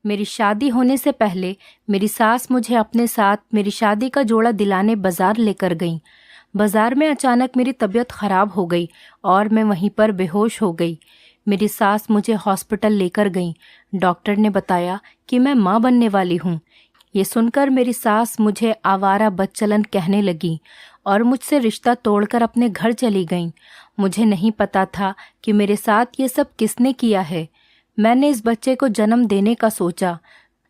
मेरी शादी होने से पहले मेरी सास मुझे अपने साथ मेरी शादी का जोड़ा दिलाने बाजार लेकर गईं। बाजार में अचानक मेरी तबीयत खराब हो गई और मैं वहीं पर बेहोश हो गई। मेरी सास मुझे हॉस्पिटल लेकर गईं। डॉक्टर ने बताया कि मैं माँ बनने वाली हूँ। ये सुनकर मेरी सास मुझे आवारा बदचलन कहने लगी और मुझसे रिश्ता तोड़कर अपने घर चली गईं। मुझे नहीं पता था कि मेरे साथ ये सब किसने किया है। मैंने इस बच्चे को जन्म देने का सोचा।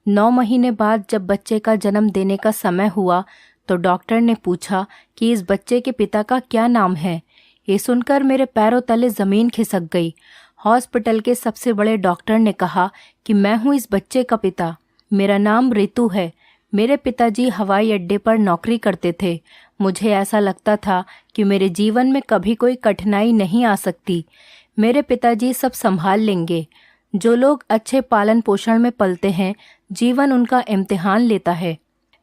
9 महीने बाद जब बच्चे का जन्म देने का समय हुआ तो डॉक्टर ने पूछा कि इस बच्चे के पिता का क्या नाम है। ये सुनकर मेरे पैरों तले ज़मीन खिसक गई। हॉस्पिटल के सबसे बड़े डॉक्टर ने कहा कि मैं हूँ इस बच्चे का पिता। मेरा नाम रितु है। मेरे पिताजी हवाई अड्डे पर नौकरी करते थे। मुझे ऐसा लगता था कि मेरे जीवन में कभी कोई कठिनाई नहीं आ सकती। मेरे पिताजी सब संभाल लेंगे। जो लोग अच्छे पालन पोषण में पलते हैं, जीवन उनका इम्तिहान लेता है।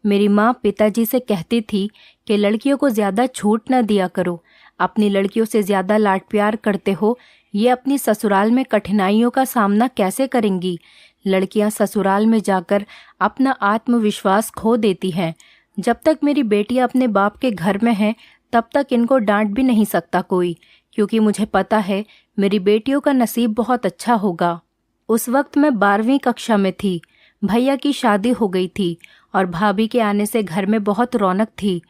मेरी माँ पिताजी से कहती थी कि लड़कियों को ज़्यादा छूट न दिया करो, अपनी लड़कियों से ज़्यादा लाड प्यार करते हो, ये अपनी ससुराल में कठिनाइयों का सामना कैसे करेंगी। लड़कियां ससुराल में जाकर अपना आत्मविश्वास खो देती हैं। जब तक मेरी बेटियां अपने बाप के घर में हैं तब तक इनको डांट भी नहीं सकता कोई, क्योंकि मुझे पता है मेरी बेटियों का नसीब बहुत अच्छा होगा। उस वक्त मैं 12वीं कक्षा में थी। भैया की शादी हो गई थी और भाभी के आने से घर में बहुत रौनक थी।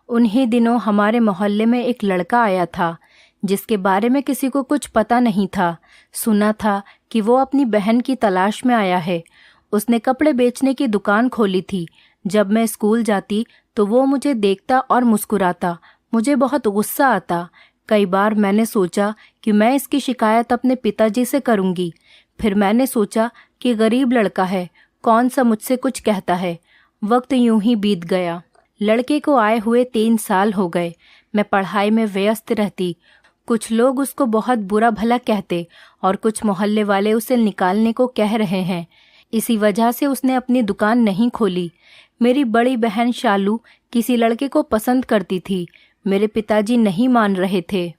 उन्हीं दिनों हमारे मोहल्ले में एक लड़का आया था जिसके बारे में किसी को कुछ पता नहीं था। सुना था कि वो अपनी बहन की तलाश में आया है। उसने कपड़े बेचने की दुकान खोली थी। जब मैं स्कूल जाती तो वो मुझे देखता और मुस्कुराता। मुझे बहुत गुस्सा आता। कई बार मैंने सोचा कि मैं इसकी शिकायत अपने पिताजी से करूंगी। फिर मैंने सोचा कि गरीब लड़का है, कौन सा मुझसे कुछ कहता है। वक्त यूं ही बीत गया। लड़के को आए हुए 3 साल हो गए। मैं पढ़ाई में व्यस्त रहती। कुछ लोग उसको बहुत बुरा भला कहते और कुछ मोहल्ले वाले उसे निकालने को कह रहे हैं। इसी वजह से उसने अपनी दुकान नहीं खोली। मेरी बड़ी बहन शालू किसी लड़के को पसंद करती थी। मेरे पिताजी नहीं मान रहे थे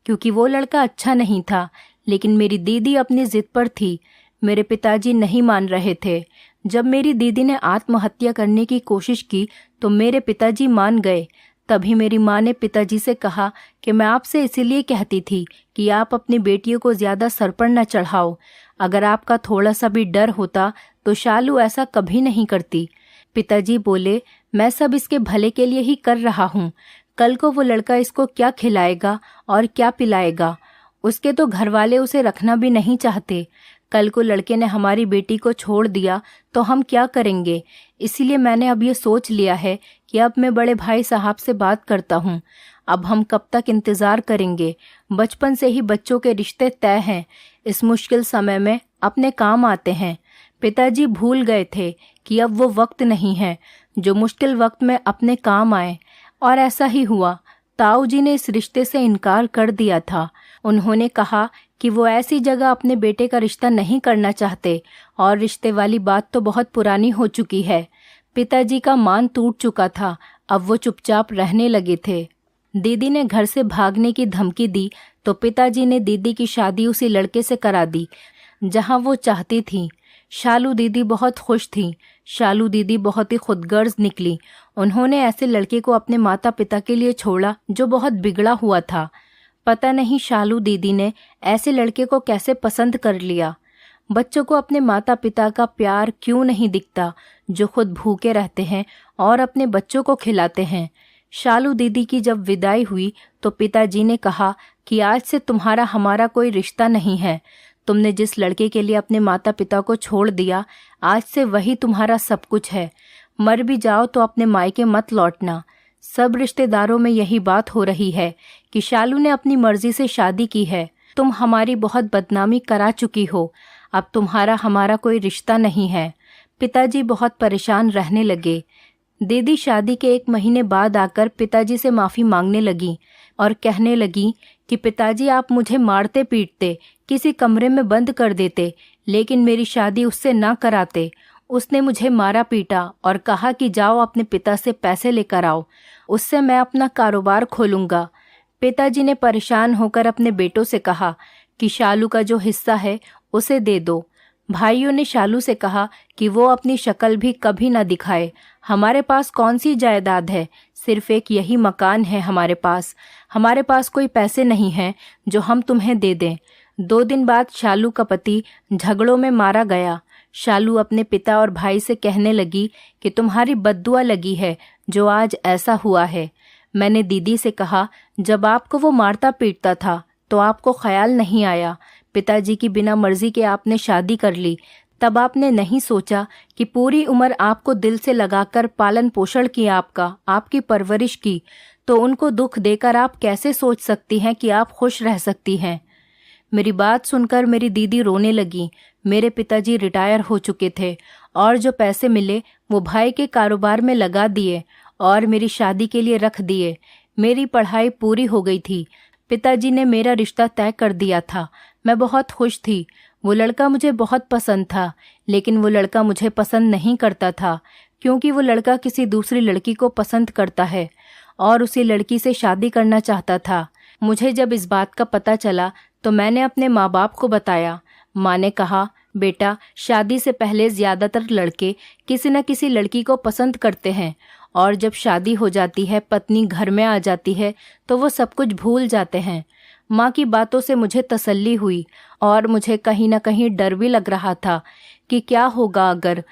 क्योंकि वो लड़का अच्छा नहीं था, लेकिन मेरी दीदी अपनी जिद पर थी। मेरे पिताजी नहीं मान रहे थे। जब मेरी दीदी ने आत्महत्या करने की कोशिश की तो मेरे पिताजी मान गए। तभी मेरी माँ ने पिताजी से कहा कि मैं आपसे इसीलिए कहती थी कि आप अपनी बेटियों को ज़्यादा सर पर न चढ़ाओ। अगर आपका थोड़ा सा भी डर होता तो शालू ऐसा कभी नहीं करती। पिताजी बोले, मैं सब इसके भले के लिए ही कर रहा हूँ। कल को वो लड़का इसको क्या खिलाएगा और क्या पिलाएगा। उसके तो घरवाले उसे रखना भी नहीं चाहते। कल को लड़के ने हमारी बेटी को छोड़ दिया तो हम क्या करेंगे। इसीलिए मैंने अब ये सोच लिया है कि अब मैं बड़े भाई साहब से बात करता हूँ। अब हम कब तक इंतज़ार करेंगे। बचपन से ही बच्चों के रिश्ते तय हैं। इस मुश्किल समय में अपने काम आते हैं। पिताजी भूल गए थे कि अब वो वक्त नहीं है जो मुश्किल वक्त में अपने काम आए, और ऐसा ही हुआ। ताऊ जी ने इस रिश्ते से इनकार कर दिया था। उन्होंने कहा कि वो ऐसी जगह अपने बेटे का रिश्ता नहीं करना चाहते और रिश्ते वाली बात तो बहुत पुरानी हो चुकी है। पिताजी का मान टूट चुका था। अब वो चुपचाप रहने लगे थे। दीदी ने घर से भागने की धमकी दी तो पिताजी ने दीदी की शादी उसी लड़के से करा दी जहां वो चाहती थी। शालू दीदी बहुत खुश थी। शालू दीदी बहुत ही खुदगर्ज निकली। उन्होंने ऐसे लड़के को अपने माता पिता के लिए छोड़ा जो बहुत बिगड़ा हुआ था। पता नहीं शालू दीदी ने ऐसे लड़के को कैसे पसंद कर लिया। बच्चों को अपने माता पिता का प्यार क्यों नहीं दिखता जो खुद भूखे रहते हैं और अपने बच्चों को खिलाते हैं। शालू दीदी की जब विदाई हुई तो पिताजी ने कहा कि आज से तुम्हारा हमारा कोई रिश्ता नहीं है। तुमने जिस लड़के के लिए अपने माता पिता को छोड़ दिया, आज से वही तुम्हारा सब कुछ है। मर भी जाओ तो अपने मायके मत लौटना। सब रिश्तेदारों में यही बात हो रही है कि शालू ने अपनी मर्जी से शादी की है। तुम हमारी बहुत बदनामी करा चुकी हो। अब तुम्हारा हमारा कोई रिश्ता नहीं है। पिताजी बहुत परेशान रहने लगे। दीदी शादी के 1 महीने बाद आकर पिताजी से माफ़ी मांगने लगी और कहने लगी कि पिताजी आप मुझे मारते पीटते, किसी कमरे में बंद कर देते, लेकिन मेरी शादी उससे ना कराते। उसने मुझे मारा पीटा और कहा कि जाओ अपने पिता से पैसे लेकर आओ, उससे मैं अपना कारोबार खोलूंगा। पिताजी ने परेशान होकर अपने बेटों से कहा कि शालू का जो हिस्सा है उसे दे दो। भाइयों ने शालू से कहा कि वो अपनी शक्ल भी कभी न दिखाए। हमारे पास कौन सी जायदाद है, सिर्फ एक यही मकान है हमारे पास कोई पैसे नहीं हैं जो हम तुम्हें दे दें। 2 दिन बाद शालू का पति झगड़ों में मारा गया। शालू अपने पिता और भाई से कहने लगी कि तुम्हारी बद्दुआ लगी है जो आज ऐसा हुआ है। मैंने दीदी से कहा, जब आपको वो मारता पीटता था तो आपको ख्याल नहीं आया। पिताजी की बिना मर्जी के आपने शादी कर ली, तब आपने नहीं सोचा कि पूरी उम्र आपको दिल से लगाकर पालन पोषण किया, आपकी परवरिश की, तो उनको दुख देकर आप कैसे सोच सकती हैं कि आप खुश रह सकती हैं। मेरी बात सुनकर मेरी दीदी रोने लगी। मेरे पिताजी रिटायर हो चुके थे और जो पैसे मिले वो भाई के कारोबार में लगा दिए और मेरी शादी के लिए रख दिए। मेरी पढ़ाई पूरी हो गई थी। पिताजी ने मेरा रिश्ता तय कर दिया था। मैं बहुत खुश थी। वो लड़का मुझे बहुत पसंद था, लेकिन वो लड़का मुझे पसंद नहीं करता था, क्योंकि वो लड़का किसी दूसरी लड़की को पसंद करता है और उसी लड़की से शादी करना चाहता था। मुझे जब इस बात का पता चला तो मैंने अपने माँ बाप को बताया। माँ ने कहा, बेटा, शादी से पहले ज़्यादातर लड़के किसी न किसी लड़की को पसंद करते हैं और जब शादी हो जाती है, पत्नी घर में आ जाती है तो वो सब कुछ भूल जाते हैं। माँ की बातों से मुझे तसल्ली हुई और मुझे कहीं न कहीं डर भी लग रहा था कि क्या होगा अगर,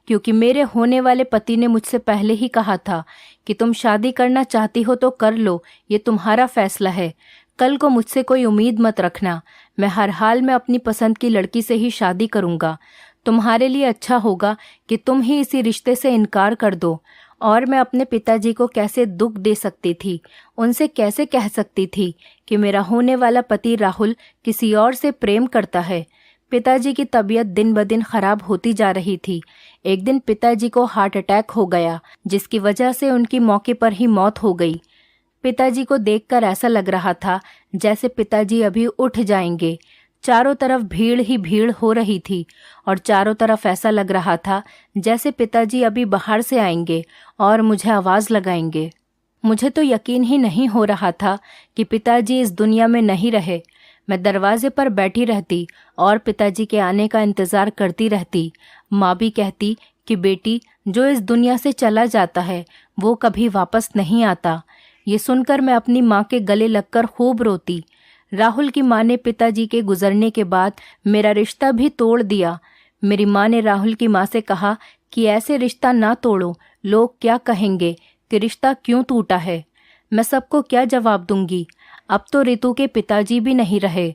क्योंकि मेरे होने वाले पति ने मुझसे पहले ही कहा था कि तुम शादी करना चाहती हो तो कर लो, ये तुम्हारा फैसला है। कल को मुझसे कोई उम्मीद मत रखना। मैं हर हाल में अपनी पसंद की लड़की से ही शादी करूँगा। तुम्हारे लिए अच्छा होगा कि तुम ही इसी रिश्ते से इनकार कर दो। और मैं अपने पिताजी को कैसे दुख दे सकती थी, उनसे कैसे कह सकती थी कि मेरा होने वाला पति राहुल किसी और से प्रेम करता है। पिताजी की तबीयत दिन ब दिन खराब होती जा रही थी। एक दिन पिताजी को हार्ट अटैक हो गया, जिसकी वजह से उनकी मौके पर ही मौत हो गई। पिताजी को देखकर ऐसा लग रहा था जैसे पिताजी अभी उठ जाएंगे। चारों तरफ भीड़ ही भीड़ हो रही थी और चारों तरफ ऐसा लग रहा था जैसे पिताजी अभी बाहर से आएंगे और मुझे आवाज़ लगाएंगे। मुझे तो यकीन ही नहीं हो रहा था कि पिताजी इस दुनिया में नहीं रहे। मैं दरवाजे पर बैठी रहती और पिताजी के आने का इंतज़ार करती रहती। माँ भी कहती कि बेटी, जो इस दुनिया से चला जाता है वो कभी वापस नहीं आता। ये सुनकर मैं अपनी माँ के गले लगकर खूब रोती। राहुल की माँ ने पिताजी के गुजरने के बाद मेरा रिश्ता भी तोड़ दिया। मेरी माँ ने राहुल की माँ से कहा कि ऐसे रिश्ता ना तोड़ो, लोग क्या कहेंगे कि रिश्ता क्यों टूटा है। मैं सबको क्या जवाब दूंगी। अब तो रितु के पिताजी भी नहीं रहे।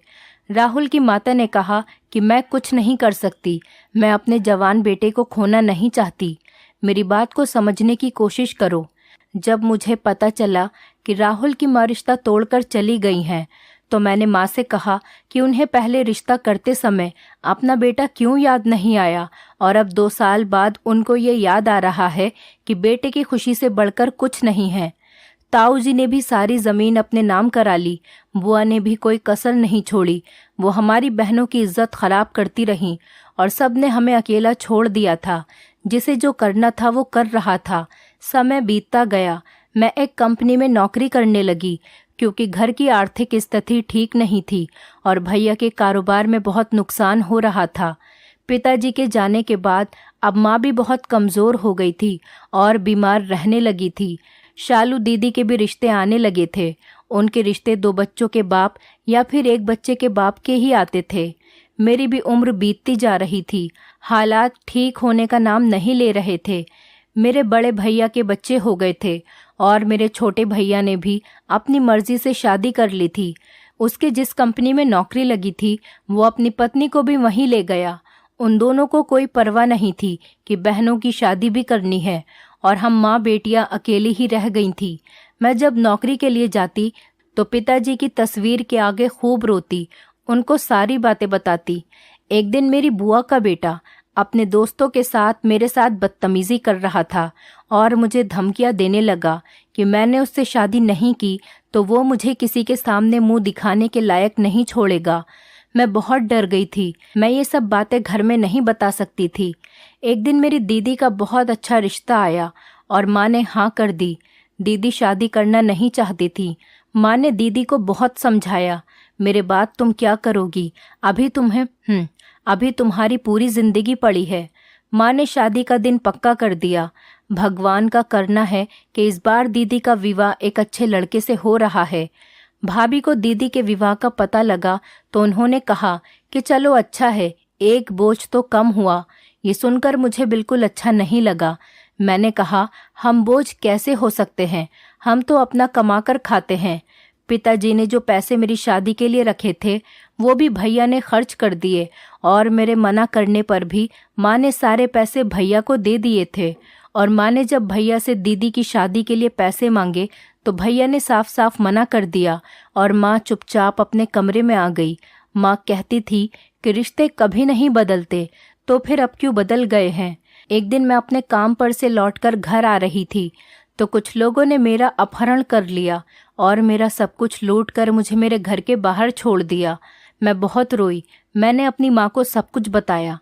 राहुल की माता ने कहा कि मैं कुछ नहीं कर सकती, मैं अपने जवान बेटे को खोना नहीं चाहती। मेरी बात को समझने की कोशिश करो। जब मुझे पता चला कि राहुल की माँ रिश्ता तोड़कर चली गई हैं, तो मैंने माँ से कहा कि उन्हें पहले रिश्ता करते समय अपना बेटा क्यों याद नहीं आया और अब 2 साल बाद उनको ये याद आ रहा है कि बेटे की खुशी से बढ़कर कुछ नहीं है। ताऊ जी ने भी सारी ज़मीन अपने नाम करा ली। बुआ ने भी कोई कसर नहीं छोड़ी। वो हमारी बहनों की इज्जत खराब करती रहीं और सब ने हमें अकेला छोड़ दिया था। जिसे जो करना था वो कर रहा था। समय बीतता गया। मैं एक कंपनी में नौकरी करने लगी, क्योंकि घर की आर्थिक स्थिति ठीक नहीं थी और भैया के कारोबार में बहुत नुकसान हो रहा था। पिताजी के जाने के बाद अब माँ भी बहुत कमज़ोर हो गई थी और बीमार रहने लगी थी। शालू दीदी के भी रिश्ते आने लगे थे। उनके रिश्ते 2 बच्चों के बाप या फिर 1 बच्चे के बाप के ही आते थे। मेरी भी उम्र बीतती जा रही थी। हालात ठीक होने का नाम नहीं ले रहे थे। मेरे बड़े भैया के बच्चे हो गए थे और मेरे छोटे भैया ने भी अपनी मर्जी से शादी कर ली थी। उसके जिस कंपनी में नौकरी लगी थी वो अपनी पत्नी को भी वहीं ले गया। उन दोनों को कोई परवाह नहीं थी कि बहनों की शादी भी करनी है और हम माँ बेटियां अकेली ही रह गई थी। मैं जब नौकरी के लिए जाती तो पिताजी की तस्वीर के आगे खूब रोती, उनको सारी बातें बताती। एक दिन मेरी बुआ का बेटा अपने दोस्तों के साथ मेरे साथ बदतमीजी कर रहा था और मुझे धमकियां देने लगा कि मैंने उससे शादी नहीं की तो वो मुझे किसी के सामने मुंह दिखाने के लायक नहीं छोड़ेगा। मैं बहुत डर गई थी। मैं ये सब बातें घर में नहीं बता सकती थी। एक दिन मेरी दीदी का बहुत अच्छा रिश्ता आया और माँ ने हाँ कर दी। दीदी शादी करना नहीं चाहती थी। माँ ने दीदी को बहुत समझाया, मेरे बाद तुम क्या करोगी, अभी तुम्हारी पूरी जिंदगी पड़ी है। माँ ने शादी का दिन पक्का कर दिया। भगवान का करना है कि इस बार दीदी का विवाह एक अच्छे लड़के से हो रहा है। भाभी को दीदी के विवाह का पता लगा तो उन्होंने कहा कि चलो अच्छा है, एक बोझ तो कम हुआ। ये सुनकर मुझे बिल्कुल अच्छा नहीं लगा। मैंने कहा, हम बोझ कैसे हो सकते हैं, हम तो अपना कमाकर खाते हैं। पिताजी ने जो पैसे मेरी शादी के लिए रखे थे वो भी भैया ने खर्च कर दिए और मेरे मना करने पर भी माँ ने सारे पैसे भैया को दे दिए थे। और माँ ने जब भैया से दीदी की शादी के लिए पैसे मांगे तो भैया ने साफ साफ मना कर दिया और माँ चुपचाप अपने कमरे में आ गई। माँ कहती थी कि रिश्ते कभी नहीं बदलते, तो फिर अब क्यों बदल गए हैं। एक दिन मैं अपने काम पर से लौटकर घर आ रही थी तो कुछ लोगों ने मेरा अपहरण कर लिया और मेरा सब कुछ लूट कर मुझे मेरे घर के बाहर छोड़ दिया। मैं बहुत रोई। मैंने अपनी माँ को सब कुछ बताया।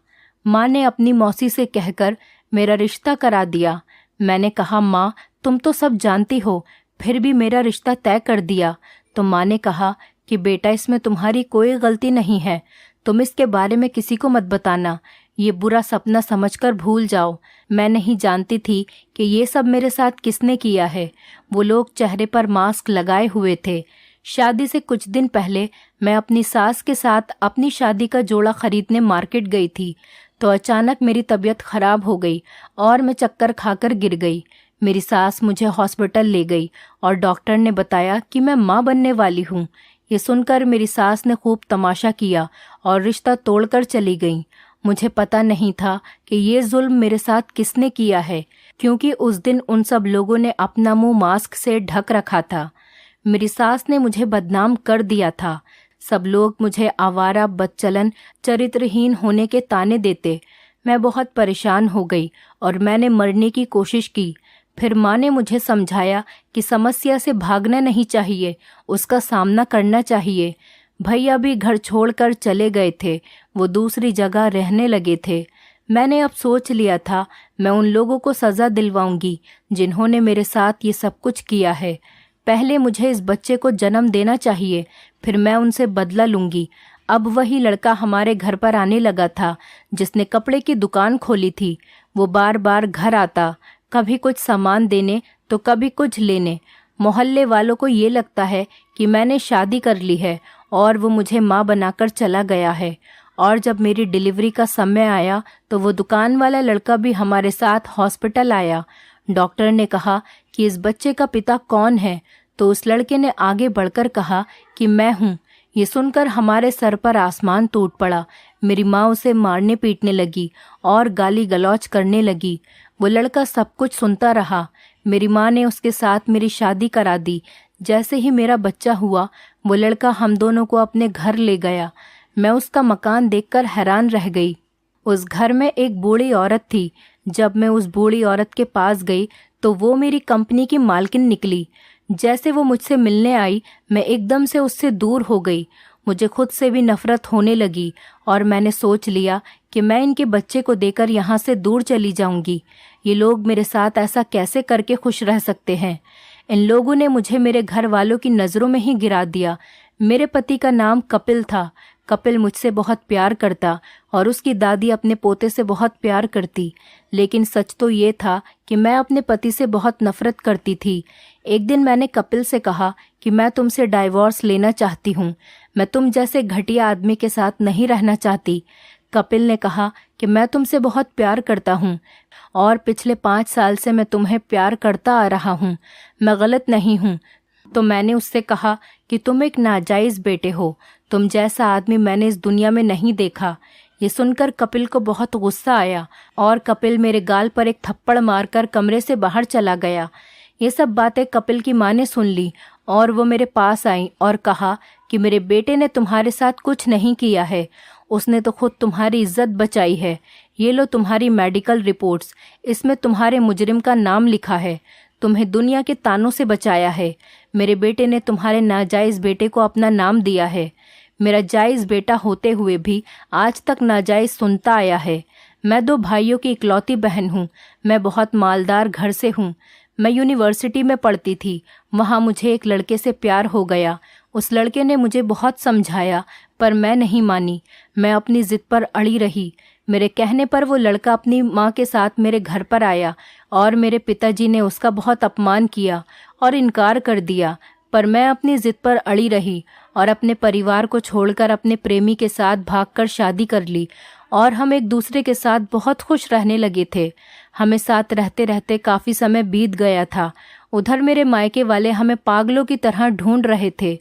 माँ ने अपनी मौसी से कहकर मेरा रिश्ता करा दिया। मैंने कहा, माँ तुम तो सब जानती हो, फिर भी मेरा रिश्ता तय कर दिया। तो माँ ने कहा कि बेटा, इसमें तुम्हारी कोई गलती नहीं है, तुम इसके बारे में किसी को मत बताना, ये बुरा सपना समझकर भूल जाओ। मैं नहीं जानती थी कि ये सब मेरे साथ किसने किया है। वो लोग चेहरे पर मास्क लगाए हुए थे। शादी से कुछ दिन पहले मैं अपनी सास के साथ अपनी शादी का जोड़ा खरीदने मार्केट गई थी तो अचानक मेरी तबीयत खराब हो गई और मैं चक्कर खाकर गिर गई। मेरी सास मुझे हॉस्पिटल ले गई और डॉक्टर ने बताया कि मैं माँ बनने वाली हूँ। ये सुनकर मेरी सास ने खूब तमाशा किया और रिश्ता तोड़कर चली गई। मुझे पता नहीं था कि ये जुल्म मेरे साथ किसने किया है, क्योंकि उस दिन उन सब लोगों ने अपना मुंह मास्क से ढक रखा था। मेरी सास ने मुझे बदनाम कर दिया था। सब लोग मुझे आवारा, बदचलन, चरित्रहीन होने के ताने देते। मैं बहुत परेशान हो गई और मैंने मरने की कोशिश की। फिर माँ ने मुझे समझाया कि समस्या से भागना नहीं चाहिए, उसका सामना करना चाहिए। भैया भी घर छोड़कर चले गए थे, वो दूसरी जगह रहने लगे थे। मैंने अब सोच लिया था मैं उन लोगों को सज़ा दिलवाऊंगी जिन्होंने मेरे साथ ये सब कुछ किया है। पहले मुझे इस बच्चे को जन्म देना चाहिए, फिर मैं उनसे बदला लूंगी। अब वही लड़का हमारे घर पर आने लगा था जिसने कपड़े की दुकान खोली थी। वो बार बार घर आता, कभी कुछ सामान देने तो कभी कुछ लेने। मोहल्ले वालों को ये लगता है कि मैंने शादी कर ली है और वो मुझे माँ बनाकर चला गया है। और जब मेरी डिलीवरी का समय आया तो वो दुकान वाला लड़का भी हमारे साथ हॉस्पिटल आया। डॉक्टर ने कहा कि इस बच्चे का पिता कौन है, तो उस लड़के ने आगे बढ़कर कहा कि मैं हूँ। ये सुनकर हमारे सर पर आसमान टूट पड़ा। मेरी माँ उसे मारने पीटने लगी और गाली गलौज करने लगी। वो लड़का सब कुछ सुनता रहा। मेरी माँ ने उसके साथ मेरी शादी करा दी। जैसे ही मेरा बच्चा हुआ वो लड़का हम दोनों को अपने घर ले गया। मैं उसका मकान देखकर हैरान रह गई। उस घर में एक बूढ़ी औरत थी। जब मैं उस बूढ़ी औरत के पास गई तो वो मेरी कंपनी की मालकिन निकली। जैसे वो मुझसे मिलने आई मैं एकदम से उससे दूर हो गई। मुझे खुद से भी नफरत होने लगी और मैंने सोच लिया कि मैं इनके बच्चे को देकर यहाँ से दूर चली जाऊंगी। ये लोग मेरे साथ ऐसा कैसे करके खुश रह सकते हैं। इन लोगों ने मुझे मेरे घर वालों की नज़रों में ही गिरा दिया। मेरे पति का नाम कपिल था। कपिल मुझसे बहुत प्यार करता और उसकी दादी अपने पोते से बहुत प्यार करती, लेकिन सच तो ये था कि मैं अपने पति से बहुत नफरत करती थी। एक दिन मैंने कपिल से कहा कि मैं तुमसे डाइवोर्स लेना चाहती हूँ, मैं तुम जैसे घटिया आदमी के साथ नहीं रहना चाहती। कपिल ने कहा कि मैं तुमसे बहुत प्यार करता हूँ और पिछले 5 साल से मैं तुम्हें प्यार करता आ रहा हूँ, मैं गलत नहीं हूँ। तो मैंने उससे कहा कि तुम एक नाजायज़ बेटे हो, तुम जैसा आदमी मैंने इस दुनिया में नहीं देखा। ये सुनकर कपिल को बहुत गुस्सा आया और कपिल मेरे गाल पर एक थप्पड़ मारकर कमरे से बाहर चला गया। ये सब बातें कपिल की माँ ने सुन ली और वो मेरे पास आई और कहा कि मेरे बेटे ने तुम्हारे साथ कुछ नहीं किया है, उसने तो खुद तुम्हारी इज्जत बचाई है। ये लो तुम्हारी मेडिकल रिपोर्ट्स, इसमें तुम्हारे मुजरिम का नाम लिखा है। तुम्हें दुनिया के तानों से बचाया है। मेरे बेटे ने तुम्हारे नाजायज़ बेटे को अपना नाम दिया है। मेरा जायज़ बेटा होते हुए भी आज तक नाजायज़ सुनता आया है। मैं 2 भाइयों की इकलौती बहन हूँ। मैं बहुत मालदार घर से हूँ। मैं यूनिवर्सिटी में पढ़ती थी। वहाँ मुझे एक लड़के से प्यार हो गया। उस लड़के ने मुझे बहुत समझाया पर मैं नहीं मानी। मैं अपनी ज़िद पर अड़ी रही। मेरे कहने पर वो लड़का अपनी माँ के साथ मेरे घर पर आया और मेरे पिताजी ने उसका बहुत अपमान किया और इनकार कर दिया। पर मैं अपनी ज़िद पर अड़ी रही और अपने परिवार को छोड़कर अपने प्रेमी के साथ भागकर शादी कर ली और हम एक दूसरे के साथ बहुत खुश रहने लगे थे। हमें साथ रहते रहते काफ़ी समय बीत गया था। उधर मेरे मायके वाले हमें पागलों की तरह ढूंढ रहे थे।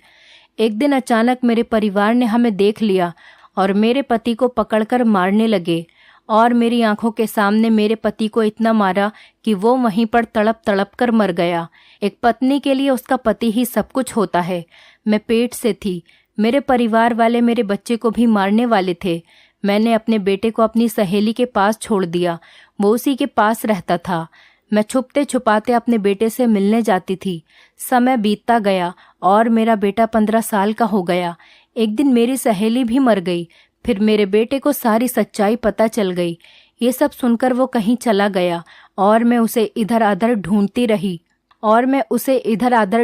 एक दिन अचानक मेरे परिवार ने हमें देख लिया और मेरे पति को पकड़कर मारने लगे और मेरी आंखों के सामने मेरे पति को इतना मारा कि वो वहीं पर तड़प तड़प कर मर गया। एक पत्नी के लिए उसका पति ही सब कुछ होता है। मैं पेट से थी। मेरे परिवार वाले मेरे बच्चे को भी मारने वाले थे। मैंने अपने बेटे को अपनी सहेली के पास छोड़ दिया। वो उसी के पास रहता था। मैं छुपते छुपाते अपने बेटे से मिलने जाती थी। समय बीतता गया और मेरा बेटा 15 साल का हो गया। एक दिन मेरी सहेली भी मर गई। फिर मेरे बेटे को सारी सच्चाई पता चल गई। ये सब सुनकर वो कहीं चला गया और मैं उसे इधर उधर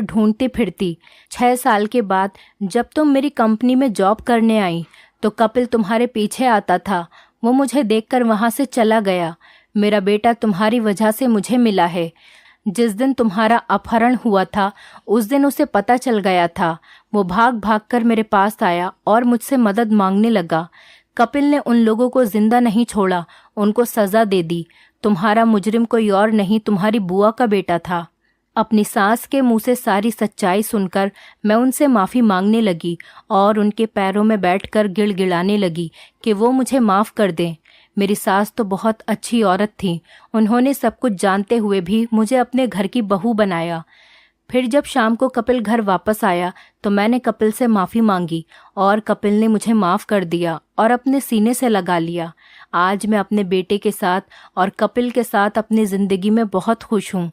ढूंढती फिरती। 6 साल के बाद जब तुम मेरी कंपनी में जॉब करने आई तो कपिल तुम्हारे पीछे आता था। वो मुझे देखकर वहां से चला गया। मेरा बेटा तुम्हारी वजह से मुझे मिला है। जिस दिन तुम्हारा अपहरण हुआ था उस दिन उसे पता चल गया था। वो भाग भाग कर मेरे पास आया और मुझसे मदद मांगने लगा। कपिल ने उन लोगों को जिंदा नहीं छोड़ा, उनको सजा दे दी। तुम्हारा मुजरिम कोई और नहीं, तुम्हारी बुआ का बेटा था। अपनी सास के मुंह से सारी सच्चाई सुनकर मैं उनसे माफ़ी मांगने लगी और उनके पैरों में बैठकर गिड़गिड़ाने लगी कि वो मुझे माफ़ कर दें। मेरी सास तो बहुत अच्छी औरत थी। उन्होंने सब कुछ जानते हुए भी मुझे अपने घर की बहू बनाया। फिर जब शाम को कपिल घर वापस आया तो मैंने कपिल से माफ़ी मांगी और कपिल ने मुझे माफ़ कर दिया और अपने सीने से लगा लिया। आज मैं अपने बेटे के साथ और कपिल के साथ अपनी ज़िंदगी में बहुत खुश हूँ।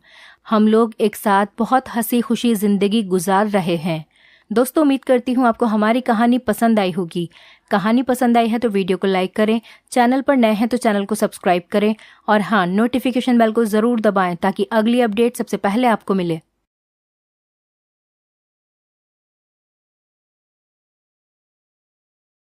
हम लोग एक साथ बहुत हंसी खुशी ज़िंदगी गुजार रहे हैं। दोस्तों, उम्मीद करती हूँ आपको हमारी कहानी पसंद आई होगी। कहानी पसंद आई है तो वीडियो को लाइक करें, चैनल पर नए हैं तो चैनल को सब्सक्राइब करें और हाँ, नोटिफिकेशन बेल को ज़रूर दबाएं ताकि अगली अपडेट सबसे पहले आपको मिले।